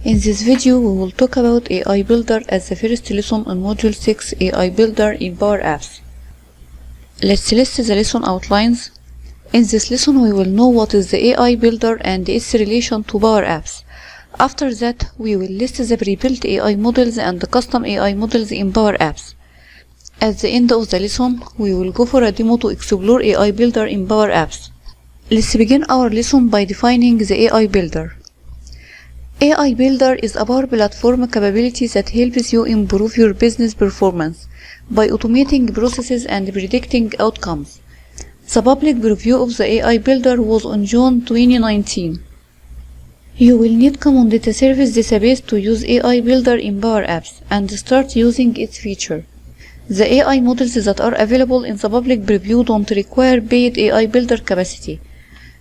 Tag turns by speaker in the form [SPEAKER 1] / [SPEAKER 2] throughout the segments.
[SPEAKER 1] In this video, we will talk about AI Builder as the first lesson on Module 6 AI Builder in Power Apps. Let's list the lesson outlines. In this lesson, we will know what is the AI Builder and its relation to Power Apps. After that, we will list the pre-built AI models and the custom AI models in Power Apps. At the end of the lesson, we will go for a demo to explore AI Builder in Power Apps. Let's begin our lesson by defining the AI Builder. AI Builder is a Power Platform capability that helps you improve your business performance by automating processes and predicting outcomes. The public preview of the AI Builder was on June 2019. You will need Common Data Service database to use AI Builder in Power Apps and start using its feature. The AI models that are available in the public preview don't require paid AI Builder capacity.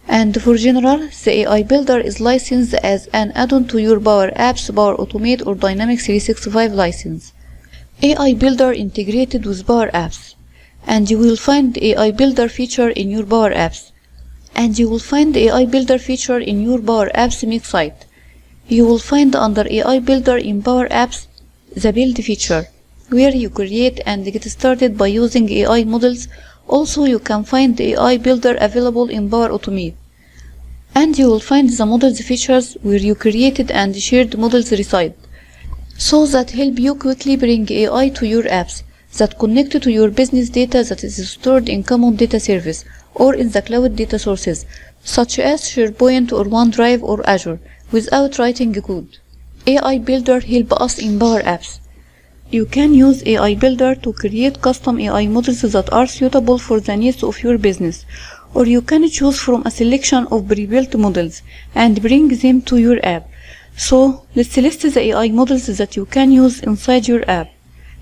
[SPEAKER 1] And for general, the AI Builder is licensed as an add-on to your Power Apps, Power Automate or Dynamics 365 license. AI Builder integrated with Power Apps. And you will find the AI Builder feature in your Power Apps. And you will find the AI Builder feature in your Power Apps Make site. You will find under AI Builder in Power Apps the Build feature, where you create and get started by using AI models. Also, you can find the AI Builder available in Power Automate. And you will find the models features where you created and shared models reside, so that help you quickly bring AI to your apps that connect to your business data that is stored in Common Data Service or in the cloud data sources, such as SharePoint or OneDrive or Azure, without writing code. AI Builder help us in Power Apps. You can use AI Builder to create custom AI models that are suitable for the needs of your business, or you can choose from a selection of pre-built models and bring them to your app. So, let's list the AI models that you can use inside your app.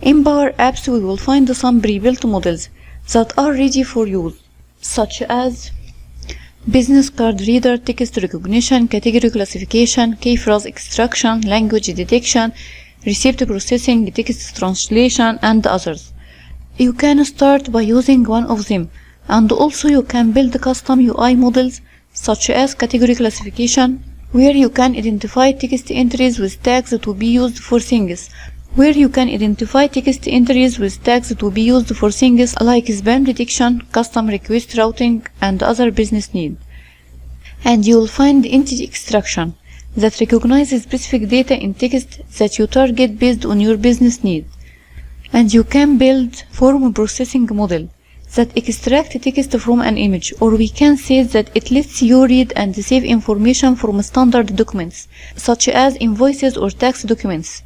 [SPEAKER 1] In Power Apps, we will find some pre-built models that are ready for use, such as Business Card Reader, Text Recognition, Category Classification, Key Phrase Extraction, Language Detection, Receipt Processing, Text Translation, and others. You can start by using one of them, and also you can build custom UI models such as Category Classification, where you can identify text entries with tags to be used for things, like spam detection, custom request routing, and other business needs. And you'll find Entity Extraction, that recognizes specific data in text that you target based on your business needs. And you can build Form Processing Model that extracts text from an image, or we can say that it lets you read and save information from standard documents, such as invoices or tax documents.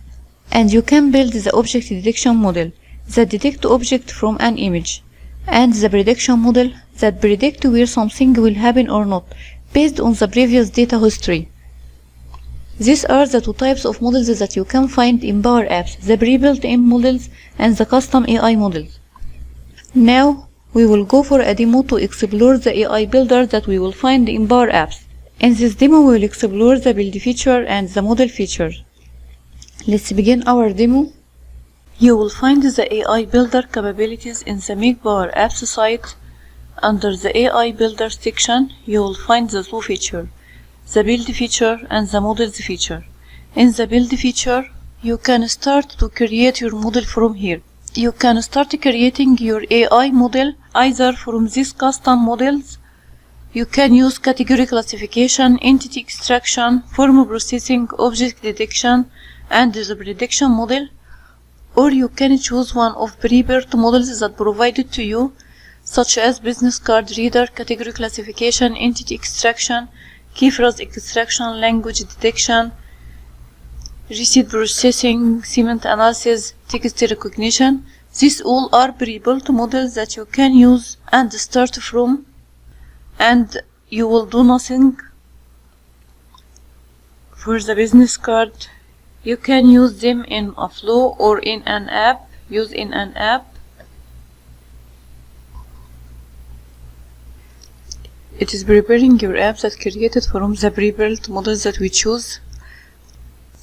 [SPEAKER 1] And you can build the Object Detection Model that detects objects from an image, and the Prediction Model that predicts where something will happen or not, based on the previous data history. These are the two types of models that you can find in Power Apps, the pre-built-in models and the custom AI models. Now, we will go for a demo to explore the AI Builder that we will find in Power Apps. In this demo, we will explore the Build feature and the Model feature. Let's begin our demo. You will find the AI Builder capabilities in the Make Power Apps site. Under the AI Builder section, you will find the two features, the Build feature and the Models feature. In the Build feature, you can start to create your model from here. You can start creating your AI model either from these custom models. You can use Category Classification, Entity Extraction, Form Processing, Object Detection, and the Prediction Model, or you can choose one of pre-built models that provided to you, such as Business Card Reader, Category Classification, Entity Extraction, Key Phrase Extraction, Language Detection, Receipt Processing, Semantic Analysis, Text Recognition. These all are pre-built models that you can use and start from, and you will do nothing. For the business card, you can use them in a flow or in an app. Use in an app. It is preparing your app that created from the pre-built models that we choose.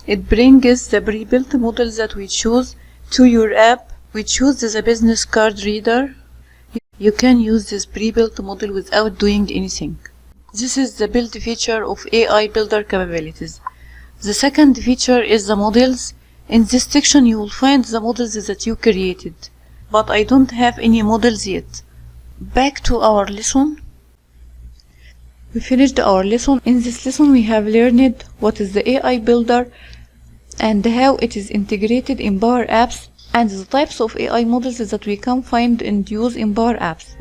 [SPEAKER 1] It brings the pre-built models that we choose to your app. We choose the business card reader. You can use this pre-built model without doing anything. This is the build feature of AI Builder capabilities. The second feature is the models. In this section you will find the models that you created, but I don't have any models yet. Back to our lesson. We finished our lesson. In this lesson we have learned what is the AI Builder and how it is integrated in Power Apps and the types of AI models that we can find and use in Power Apps.